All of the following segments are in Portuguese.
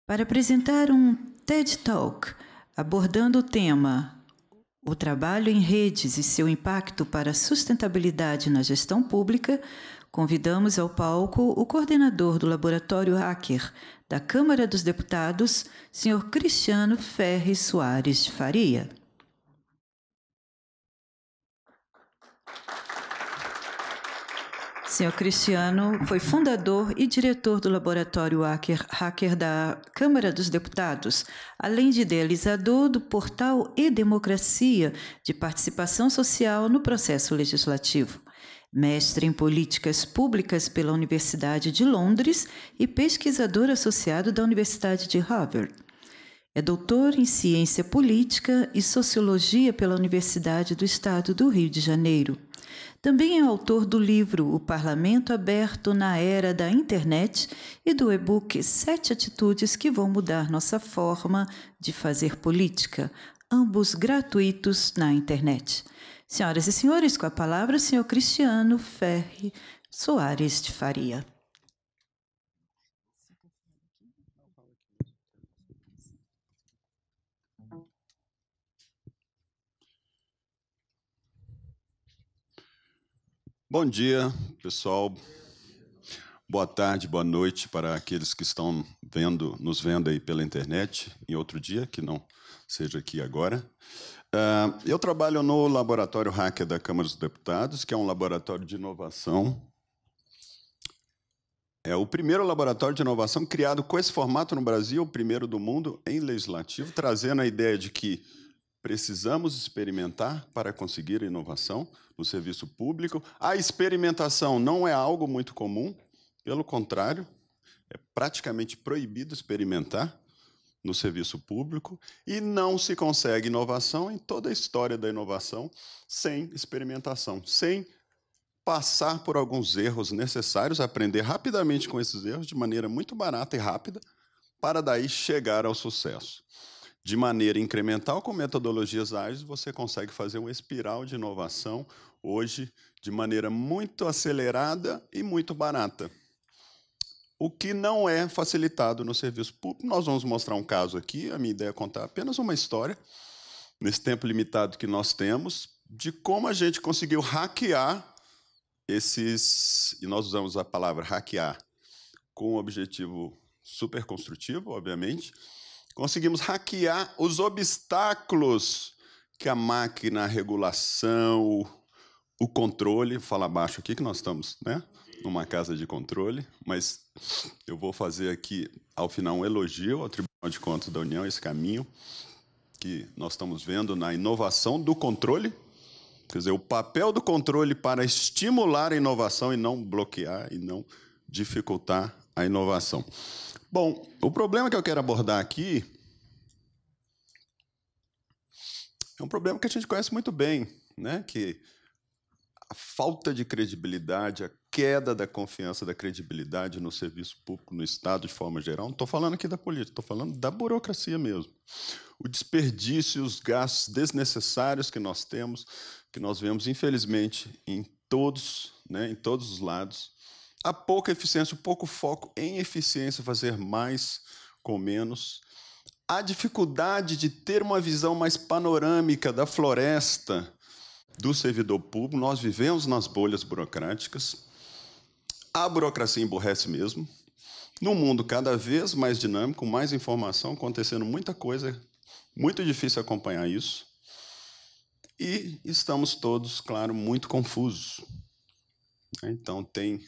para apresentar um TED Talk abordando o tema O trabalho em redes e seu impacto para a sustentabilidade na gestão pública, convidamos ao palco o coordenador do Laboratório Hacker da Câmara dos Deputados, Sr. Cristiano Ferri Soares de Faria. Sr. Cristiano foi fundador e diretor do Laboratório Hacker da Câmara dos Deputados, além de idealizador do portal E-Democracia de participação social no processo legislativo. Mestre em políticas públicas pela Universidade de Londres e pesquisador associado da Universidade de Harvard. É doutor em ciência política e sociologia pela Universidade do Estado do Rio de Janeiro. Também é autor do livro O Parlamento Aberto na Era da Internet e do e-book 7 Atitudes que Vão Mudar Nossa Forma de Fazer Política, ambos gratuitos na internet. Senhoras e senhores, com a palavra o senhor Cristiano Ferri Soares de Faria. Bom dia, pessoal. Boa tarde, boa noite para aqueles que estão nos vendo aí pela internet em outro dia, que não seja aqui agora. Eu trabalho no Laboratório Hacker da Câmara dos Deputados, que é um laboratório de inovação. É o primeiro laboratório de inovação criado com esse formato no Brasil, o primeiro do mundo em legislativo, trazendo a ideia de que precisamos experimentar para conseguir a inovação no serviço público. A experimentação não é algo muito comum, pelo contrário, é praticamente proibido experimentar no serviço público e não se consegue inovação em toda a história da inovação sem experimentação, sem passar por alguns erros necessários, aprender rapidamente com esses erros de maneira muito barata e rápida, para daí chegar ao sucesso. De maneira incremental, com metodologias ágeis, você consegue fazer uma espiral de inovação, hoje, de maneira muito acelerada e muito barata. O que não é facilitado no serviço público. Nós vamos mostrar um caso aqui, a minha ideia é contar apenas uma história, nesse tempo limitado que nós temos, de como a gente conseguiu hackear e nós usamos a palavra hackear com um objetivo super construtivo, obviamente. Conseguimos hackear os obstáculos que a máquina, a regulação, o controle... Vou falar baixo aqui, que nós estamos, né, numa casa de controle, mas eu vou fazer aqui, ao final, um elogio ao Tribunal de Contas da União, esse caminho que nós estamos vendo na inovação do controle, quer dizer, o papel do controle para estimular a inovação e não bloquear e não dificultar a inovação. Bom, o problema que eu quero abordar aqui é um problema que a gente conhece muito bem, né? Que a falta de credibilidade, a queda da confiança, da credibilidade no serviço público, no Estado de forma geral. Não estou falando aqui da política, estou falando da burocracia mesmo. O desperdício, os gastos desnecessários que nós temos, que nós vemos, infelizmente, em todos os lados. A pouca eficiência, o pouco foco em eficiência, fazer mais com menos. A dificuldade de ter uma visão mais panorâmica da floresta do servidor público. Nós vivemos nas bolhas burocráticas. A burocracia emburrece mesmo. Num mundo cada vez mais dinâmico, com mais informação, acontecendo muita coisa, muito difícil acompanhar isso. E estamos todos, claro, muito confusos. Então, tem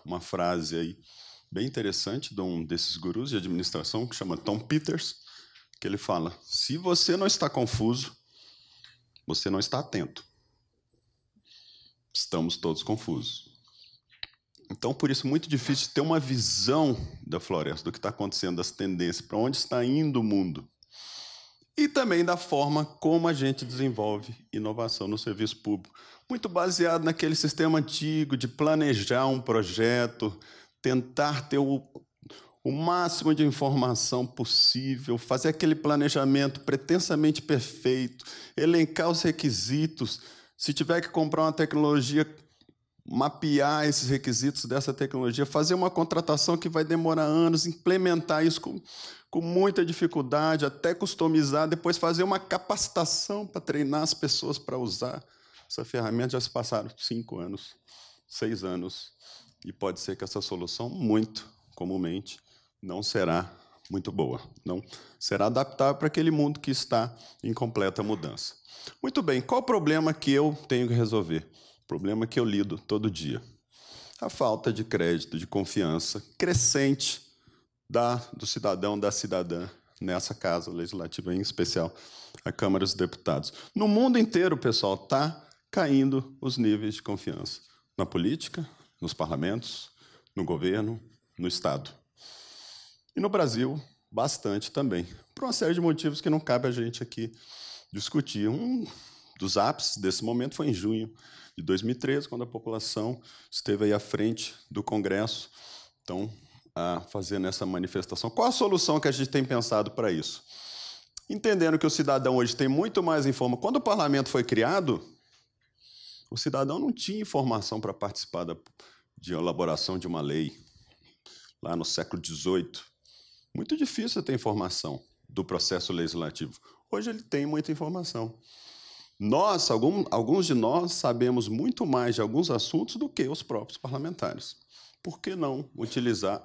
uma frase aí bem interessante de um desses gurus de administração, que chama Tom Peters, que ele fala: se você não está confuso, você não está atento. Estamos todos confusos. Então, por isso, é muito difícil ter uma visão da floresta, do que está acontecendo, das tendências, para onde está indo o mundo. E também da forma como a gente desenvolve inovação no serviço público. Muito baseado naquele sistema antigo de planejar um projeto, tentar ter o máximo de informação possível, fazer aquele planejamento pretensamente perfeito, elencar os requisitos. Se tiver que comprar uma tecnologia, mapear esses requisitos dessa tecnologia, fazer uma contratação que vai demorar anos, implementar isso com muita dificuldade, até customizar, depois fazer uma capacitação para treinar as pessoas para usar essa ferramenta. Já se passaram 5 anos, 6 anos, e pode ser que essa solução, muito comumente, não será muito boa, não será adaptável para aquele mundo que está em completa mudança. Muito bem, qual o problema que eu tenho que resolver? Problema que eu lido todo dia. A falta de crédito, de confiança crescente do cidadão, da cidadã, nessa casa legislativa, em especial a Câmara dos Deputados. No mundo inteiro, pessoal, está caindo os níveis de confiança na política, nos parlamentos, no governo, no Estado. E no Brasil, bastante também, por uma série de motivos que não cabe a gente aqui discutir. Um dos ápices desse momento foi em junho de 2013, quando a população esteve aí à frente do Congresso, então, fazendo essa manifestação. Qual a solução que a gente tem pensado para isso? Entendendo que o cidadão hoje tem muito mais informação. Quando o parlamento foi criado, o cidadão não tinha informação para participar de elaboração de uma lei, lá no século XVIII. Muito difícil ter informação do processo legislativo. Hoje ele tem muita informação. Alguns de nós sabemos muito mais de alguns assuntos do que os próprios parlamentares. Por que não utilizar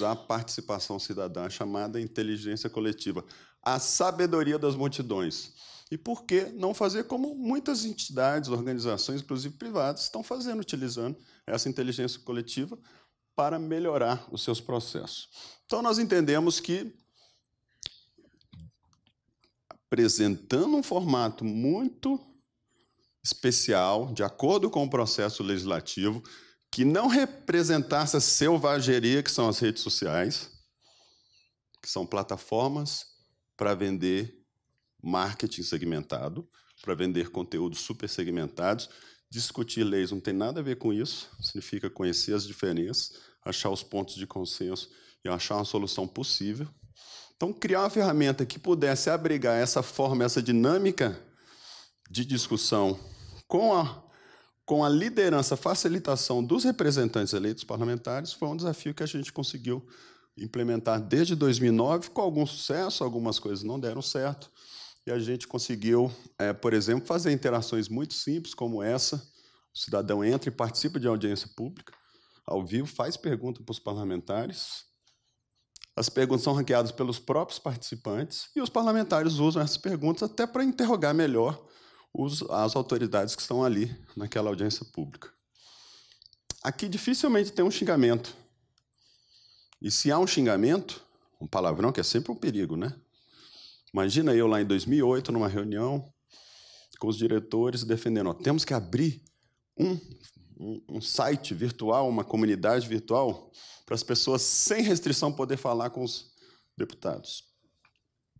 a participação cidadã, a chamada inteligência coletiva, a sabedoria das multidões? E por que não fazer como muitas entidades, organizações, inclusive privadas, estão fazendo, utilizando essa inteligência coletiva para melhorar os seus processos? Então, nós entendemos que, apresentando um formato muito especial, de acordo com o processo legislativo, que não representasse a selvageria que são as redes sociais, que são plataformas para vender marketing segmentado, para vender conteúdos super segmentados. Discutir leis não tem nada a ver com isso, significa conhecer as diferenças, achar os pontos de consenso e achar uma solução possível. Então, criar uma ferramenta que pudesse abrigar essa forma, essa dinâmica de discussão com a liderança, facilitação dos representantes eleitos parlamentares, foi um desafio que a gente conseguiu implementar desde 2009, com algum sucesso, algumas coisas não deram certo, e a gente conseguiu, por exemplo, fazer interações muito simples como essa. O cidadão entra e participa de audiência pública, ao vivo, faz pergunta para os parlamentares. As perguntas são ranqueadas pelos próprios participantes e os parlamentares usam essas perguntas até para interrogar melhor as autoridades que estão ali naquela audiência pública. Aqui dificilmente tem um xingamento. E se há um xingamento, um palavrão, que é sempre um perigo, né? Imagina eu lá em 2008, numa reunião com os diretores, defendendo, temos que abrir um site virtual, uma comunidade virtual, para as pessoas sem restrição poder falar com os deputados.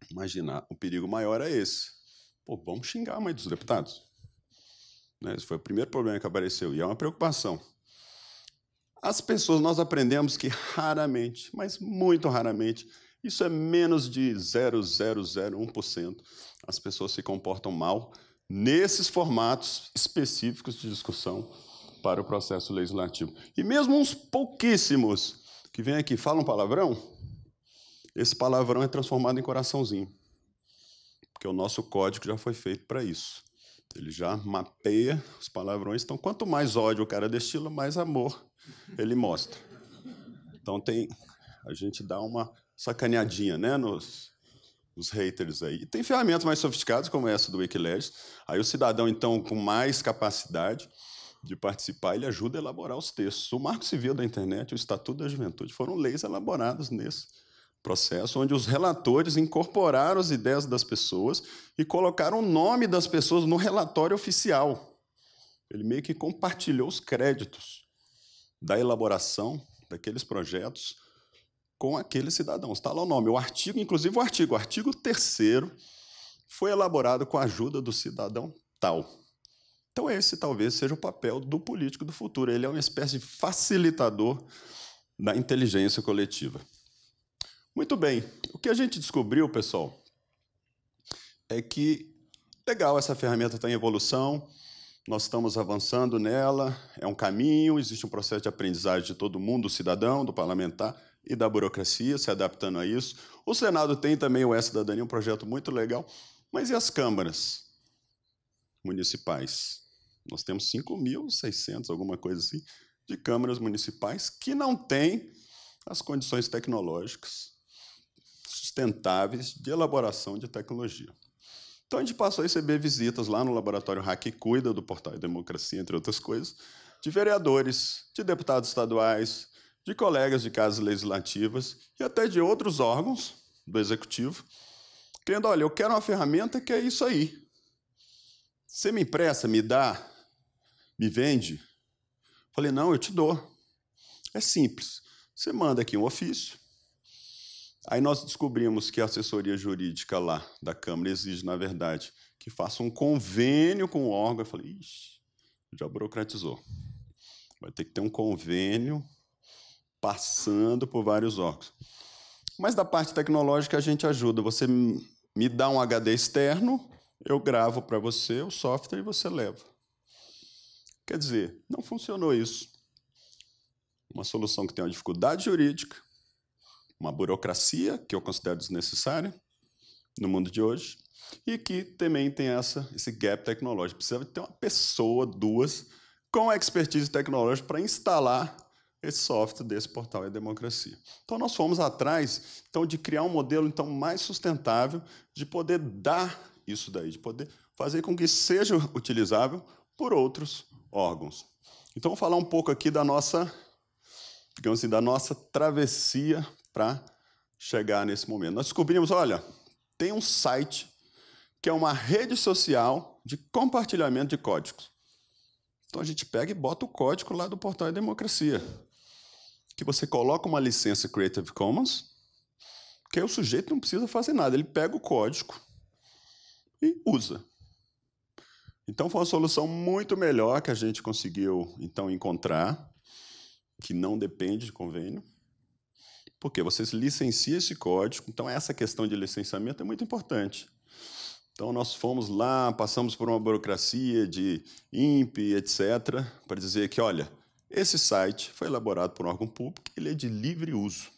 Imagina, o perigo maior é esse. Pô, vamos xingar a mãe dos deputados. Esse foi o primeiro problema que apareceu, e é uma preocupação. As pessoas, nós aprendemos que raramente, mas muito raramente, isso é menos de 0,001%, as pessoas se comportam mal nesses formatos específicos de discussão para o processo legislativo. E mesmo uns pouquíssimos que vêm aqui e falam palavrão, esse palavrão é transformado em coraçãozinho, porque o nosso código já foi feito para isso. Ele já mapeia os palavrões, então quanto mais ódio o cara destila, mais amor ele mostra. Então a gente dá uma sacaneadinha, né, nos haters aí. E tem ferramentas mais sofisticadas, como essa do Wikileaks. Aí o cidadão, então, com mais capacidade de participar, ele ajuda a elaborar os textos. O Marco Civil da Internet, o Estatuto da Juventude, foram leis elaboradas nesse processo, onde os relatores incorporaram as ideias das pessoas e colocaram o nome das pessoas no relatório oficial. Ele meio que compartilhou os créditos da elaboração daqueles projetos com aqueles cidadãos. Está lá o nome, o artigo, inclusive o artigo 3º foi elaborado com a ajuda do cidadão tal. Então esse talvez seja o papel do político do futuro. Ele é uma espécie de facilitador da inteligência coletiva. Muito bem, o que a gente descobriu, pessoal, é que, legal, essa ferramenta está em evolução, Nós estamos avançando nela, é um caminho, existe um processo de aprendizagem de todo mundo, do cidadão, do parlamentar e da burocracia, se adaptando a isso. O Senado tem também o E-Cidadania, um projeto muito legal. Mas e as câmaras municipais? Nós temos 5.600, alguma coisa assim, de câmaras municipais que não têm as condições tecnológicas sustentáveis de elaboração de tecnologia. Então, a gente passou a receber visitas lá no laboratório RAC, que cuida do Portal e Democracia, entre outras coisas, de vereadores, de deputados estaduais, de colegas de casas legislativas e até de outros órgãos do Executivo, querendo, olha, eu quero uma ferramenta que é isso aí. Você me empresta, me dá, me vende? Falei, não, eu te dou. É simples. Você manda aqui um ofício. Aí nós descobrimos que a assessoria jurídica lá da Câmara exige, na verdade, que faça um convênio com o órgão. Eu falei, ixi, já burocratizou. Vai ter que ter um convênio passando por vários órgãos. Mas da parte tecnológica a gente ajuda. Você me dá um HD externo, eu gravo para você o software e você leva. Quer dizer, não funcionou isso. Uma solução que tem uma dificuldade jurídica, uma burocracia, que eu considero desnecessária no mundo de hoje, e que também tem esse gap tecnológico. Precisa ter uma pessoa, duas, com expertise tecnológica para instalar esse software desse Portal e Democracia. Então, nós fomos atrás de criar um modelo mais sustentável, de poder dar isso daí, de poder fazer com que seja utilizável por outros órgãos. Então, vou falar um pouco aqui da nossa, digamos assim, da nossa travessia para chegar nesse momento. Nós descobrimos, olha, tem um site que é uma rede social de compartilhamento de códigos. Então, a gente pega e bota o código lá do Portal e Democracia, que você coloca uma licença Creative Commons, que aí o sujeito não precisa fazer nada, ele pega o código e usa. Então, foi uma solução muito melhor que a gente conseguiu, então, encontrar, que não depende de convênio, porque você licencia esse código. Então, essa questão de licenciamento é muito importante. Então, nós fomos lá, passamos por uma burocracia de INPE, etc., para dizer que, olha, esse site foi elaborado por um órgão público, ele é de livre uso.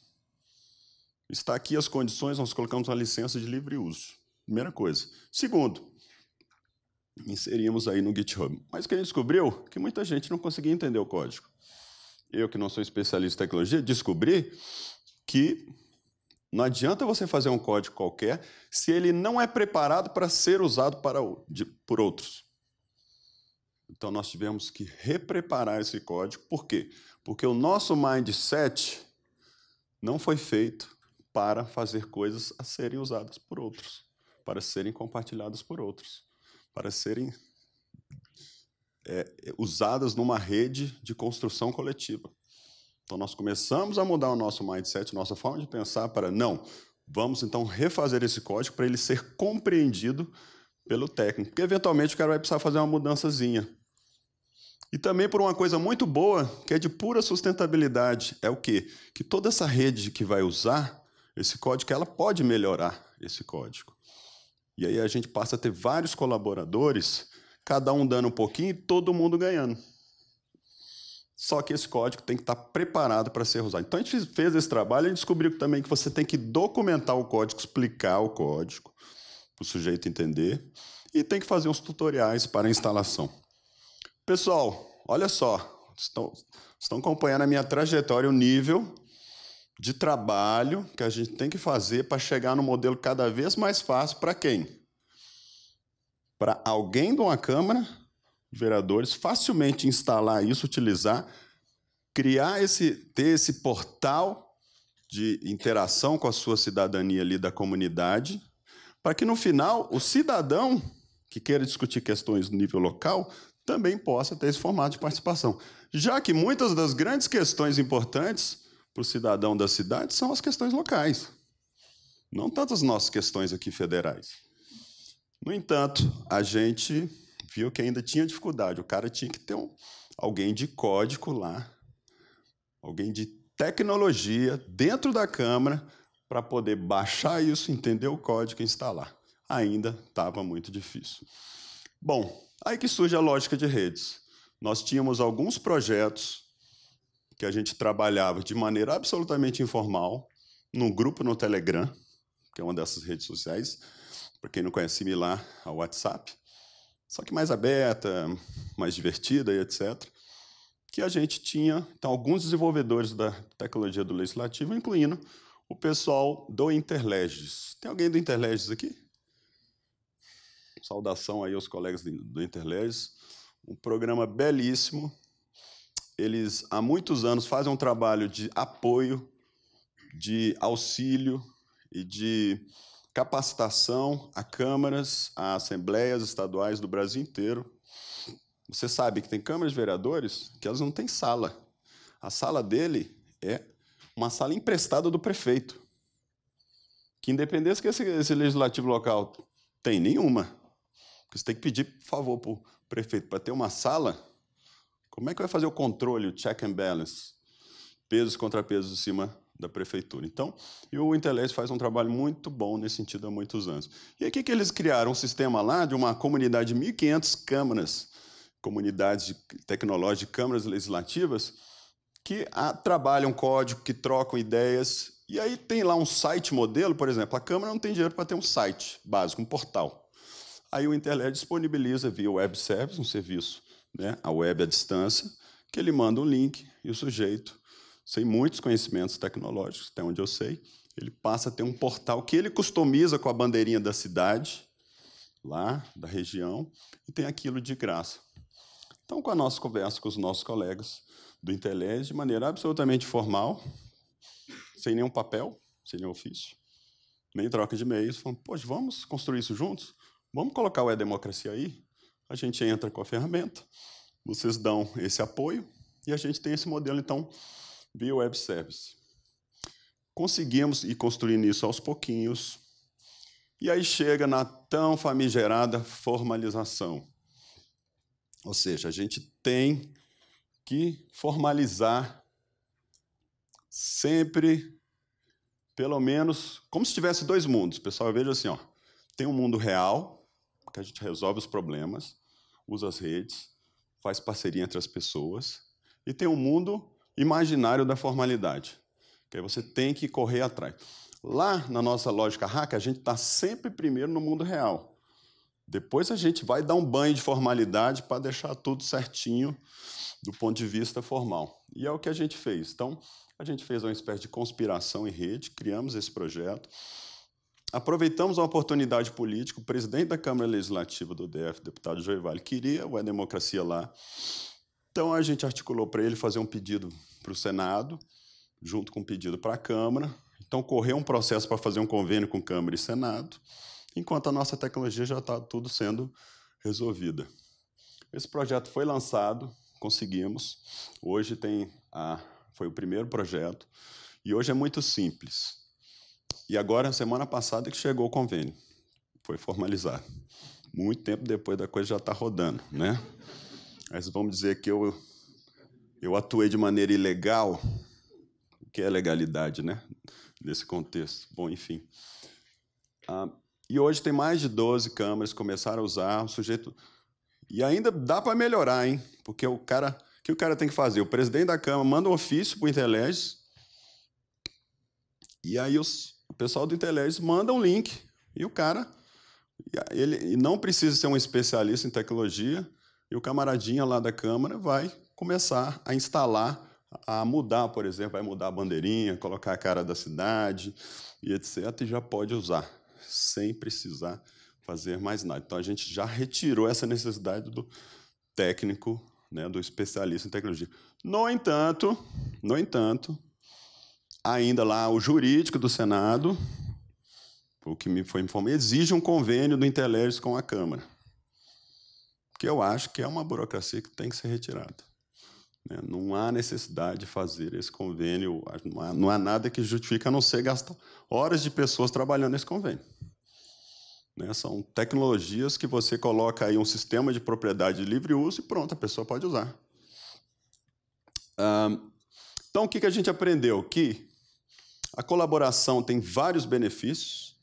Está aqui as condições, nós colocamos uma licença de livre uso. Primeira coisa. Segundo, inserimos aí no GitHub. Mas o que a gente descobriu? Que muita gente não conseguia entender o código. Eu, que não sou especialista em tecnologia, descobri que não adianta você fazer um código qualquer se ele não é preparado para ser usado por outros. Então, nós tivemos que repreparar esse código. Por quê? Porque o nosso mindset não foi feito para fazer coisas a serem usadas por outros, para serem compartilhadas por outros, para serem usadas numa rede de construção coletiva. Então, nós começamos a mudar o nosso mindset, nossa forma de pensar para, não, vamos, então, refazer esse código para ele ser compreendido pelo técnico, porque, eventualmente, o cara vai precisar fazer uma mudançazinha. E também por uma coisa muito boa, que é de pura sustentabilidade, é o quê? Que toda essa rede que vai usar esse código, ela pode melhorar esse código. E aí a gente passa a ter vários colaboradores, cada um dando um pouquinho e todo mundo ganhando. Só que esse código tem que estar preparado para ser usado. Então, a gente fez esse trabalho e descobriu também que você tem que documentar o código, explicar o código, para o sujeito entender, e tem que fazer uns tutoriais para a instalação. Pessoal, olha só, estão acompanhando a minha trajetória, o nível de trabalho que a gente tem que fazer para chegar no modelo cada vez mais fácil para quem? Para alguém de uma Câmara de Vereadores facilmente instalar isso, utilizar, ter esse portal de interação com a sua cidadania ali da comunidade, para que, no final, o cidadão que queira discutir questões no nível local também possa ter esse formato de participação. Já que muitas das grandes questões importantes para o cidadão da cidade são as questões locais, não tanto as nossas questões aqui federais. No entanto, a gente viu que ainda tinha dificuldade. O cara tinha que ter alguém de código lá, alguém de tecnologia dentro da Câmara para poder baixar isso, entender o código e instalar. Ainda estava muito difícil. Bom, aí que surge a lógica de redes. Nós tínhamos alguns projetos que a gente trabalhava de maneira absolutamente informal, num grupo no Telegram, que é uma dessas redes sociais, para quem não conhece, similar ao WhatsApp, só que mais aberta, mais divertida e etc., que a gente tinha então, alguns desenvolvedores da tecnologia do Legislativo, incluindo o pessoal do Interleges. Tem alguém do Interleges aqui? Saudação aí aos colegas do Interleges. Um programa belíssimo. Eles, há muitos anos, fazem um trabalho de apoio, de auxílio e de capacitação a câmaras, a assembleias estaduais do Brasil inteiro. Você sabe que tem câmaras de vereadores que elas não têm sala. A sala dele é uma sala emprestada do prefeito. Que independência que esse legislativo local tem? Nenhuma. Porque você tem que pedir favor para o prefeito para ter uma sala. Como é que vai fazer o controle, o check and balance? Pesos e contrapesos em cima da prefeitura. Então, e o Interleges faz um trabalho muito bom nesse sentido há muitos anos. E aí, o que eles criaram? Um sistema lá de uma comunidade de 1.500 câmaras, comunidades tecnológicas de câmaras legislativas, que trabalham código, que trocam ideias. E aí tem lá um site modelo, por exemplo, a Câmara não tem dinheiro para ter um site básico, um portal. Aí o Interleges disponibiliza via web service, um serviço, né, a web à distância, que ele manda um link e o sujeito, sem muitos conhecimentos tecnológicos, até onde eu sei, ele passa a ter um portal que ele customiza com a bandeirinha da cidade, lá, da região, e tem aquilo de graça. Então, com a nossa conversa com os nossos colegas do Interleges, de maneira absolutamente formal, sem nenhum papel, sem nenhum ofício, nem troca de e-mails, falando, poxa, vamos construir isso juntos? Vamos colocar o E-Democracia aí? A gente entra com a ferramenta, vocês dão esse apoio, e a gente tem esse modelo, então, via web service. Conseguimos ir construindo isso aos pouquinhos, e aí chega na tão famigerada formalização. Ou seja, a gente tem que formalizar sempre, pelo menos, como se tivesse dois mundos. Pessoal, eu vejo assim, ó, tem um mundo real, que a gente resolve os problemas, usa as redes, faz parceria entre as pessoas, e tem um mundo imaginário da formalidade, que aí você tem que correr atrás. Lá, na nossa lógica hacker, a gente está sempre primeiro no mundo real. Depois a gente vai dar um banho de formalidade para deixar tudo certinho do ponto de vista formal. E é o que a gente fez. Então, a gente fez uma espécie de conspiração em rede, criamos esse projeto, aproveitamos a oportunidade política, o presidente da Câmara Legislativa do DF, deputado Joey Vale, queria a democracia lá. Então, a gente articulou para ele fazer um pedido para o Senado, junto com um pedido para a Câmara. Então, correu um processo para fazer um convênio com Câmara e Senado, enquanto a nossa tecnologia já está tudo sendo resolvida. Esse projeto foi lançado, conseguimos. Hoje foi o primeiro projeto, e hoje é muito simples. E agora, semana passada, que chegou o convênio. Foi formalizado. Muito tempo depois da coisa já está rodando, né? Mas vamos dizer que eu atuei de maneira ilegal. O que é legalidade, né? Nesse contexto. Bom, enfim. E hoje tem mais de 12 câmaras que começaram a usar o sujeito. E ainda dá para melhorar, hein? Porque o que o cara tem que fazer? O presidente da Câmara manda um ofício para o Interleges, e aí o pessoal do Interleges manda um link, e o cara ele não precisa ser um especialista em tecnologia, e o camaradinha lá da Câmara vai começar a instalar, a mudar, por exemplo, vai mudar a bandeirinha, colocar a cara da cidade, e etc., e já pode usar, sem precisar fazer mais nada. Então, a gente já retirou essa necessidade do técnico, né, do especialista em tecnologia. No entanto, ainda lá o jurídico do Senado, o que me foi informado, exige um convênio do Interleges com a Câmara, que eu acho que é uma burocracia que tem que ser retirada. Não há necessidade de fazer esse convênio, não há nada que justifique, a não ser gastar horas de pessoas trabalhando nesse convênio. São tecnologias que você coloca aí um sistema de propriedade de livre uso e pronto, a pessoa pode usar. Então, o que a gente aprendeu? Que a colaboração tem vários benefícios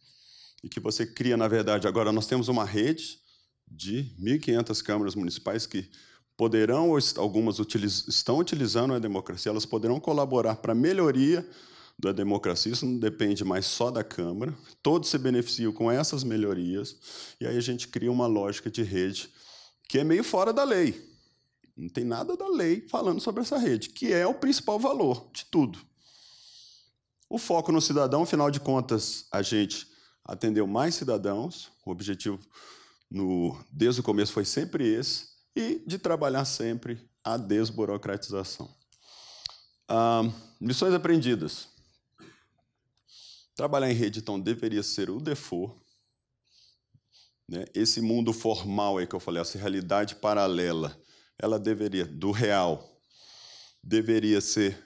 e que você cria, na verdade, agora nós temos uma rede de 1.500 câmaras municipais que poderão, ou algumas estão utilizando a democracia, elas poderão colaborar para a melhoria da democracia. Isso não depende mais só da Câmara. Todos se beneficiam com essas melhorias, e aí a gente cria uma lógica de rede que é meio fora da lei. Não tem nada da lei falando sobre essa rede, que é o principal valor de tudo. O foco no cidadão, afinal de contas, a gente atendeu mais cidadãos, o objetivo desde o começo foi sempre esse, e de trabalhar sempre a desburocratização. Lições aprendidas. Trabalhar em rede, então, deveria ser o default. Né? Esse mundo formal aí que eu falei, essa realidade paralela, ela deveria, do real, deveria ser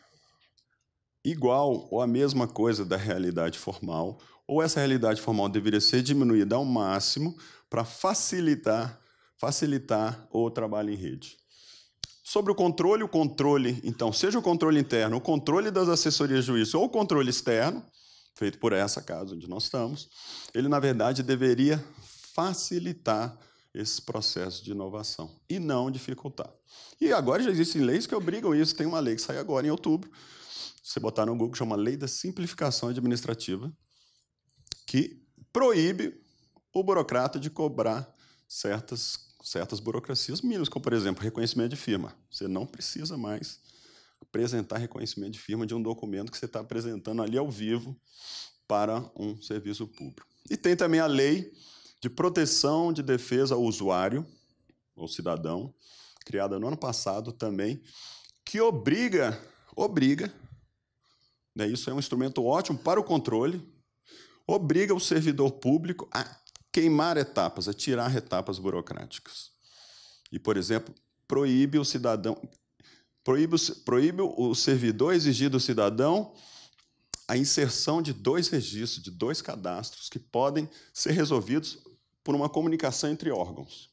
igual ou a mesma coisa da realidade formal, ou essa realidade formal deveria ser diminuída ao máximo para facilitar o trabalho em rede. Sobre o controle, então, seja o controle interno, o controle das assessorias de juízo ou o controle externo, feito por essa casa onde nós estamos, ele, na verdade, deveria facilitar esse processo de inovação e não dificultar. E agora já existem leis que obrigam isso. Tem uma lei que sai agora em outubro, se você botar no Google, chama Lei da Simplificação Administrativa, que proíbe o burocrata de cobrar certas burocracias mínimas, como, por exemplo, reconhecimento de firma. Você não precisa mais apresentar reconhecimento de firma de um documento que você está apresentando ali ao vivo para um serviço público. E tem também a Lei de Proteção de Defesa ao Usuário, ou cidadão, criada no ano passado também, que obriga, né, isso é um instrumento ótimo para o controle, obriga o servidor público a queimar etapas, a tirar etapas burocráticas. E, por exemplo, proíbe o servidor exigir do cidadão a inserção de 2 registros, de 2 cadastros, que podem ser resolvidos por uma comunicação entre órgãos.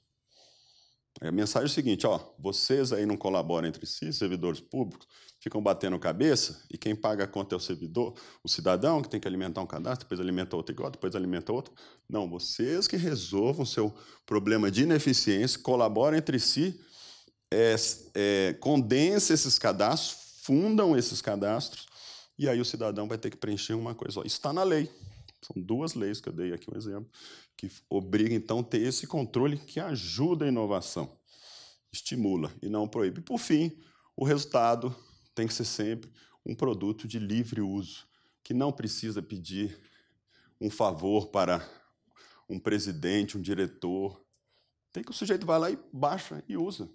A mensagem é a seguinte: vocês aí não colaboram entre si, servidores públicos, ficam batendo cabeça, e quem paga a conta é o servidor, o cidadão, que tem que alimentar um cadastro, depois alimenta outro igual, depois alimenta outro. Não, vocês que resolvam o seu problema de ineficiência, colaboram entre si, condensem esses cadastros, fundam esses cadastros, e aí o cidadão vai ter que preencher uma coisa. Isso está na lei. São 2 leis que eu dei aqui um exemplo, que obriga, então, a ter esse controle que ajuda a inovação, estimula e não proíbe. Por fim, o resultado tem que ser sempre um produto de livre uso, que não precisa pedir um favor para um presidente, um diretor. Tem que o sujeito vai lá e baixa e usa.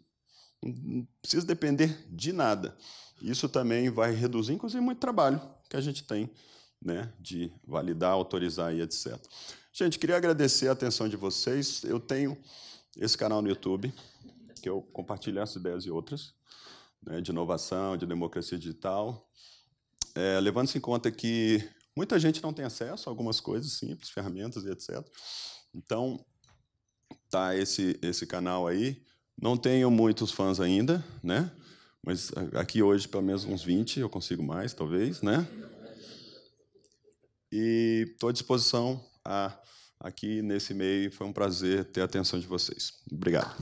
Não precisa depender de nada. Isso também vai reduzir, inclusive, muito trabalho que a gente tem, né, de validar, autorizar e etc. Gente, queria agradecer a atenção de vocês. Eu tenho esse canal no YouTube, que eu compartilho essas ideias e outras, né, de inovação, de democracia digital, levando-se em conta que muita gente não tem acesso a algumas coisas simples, ferramentas e etc. Então, tá esse canal aí. Não tenho muitos fãs ainda, né? Mas aqui hoje, pelo menos uns 20, eu consigo mais, talvez, né? E estou à disposição aqui nesse meio. Foi um prazer ter a atenção de vocês. Obrigado.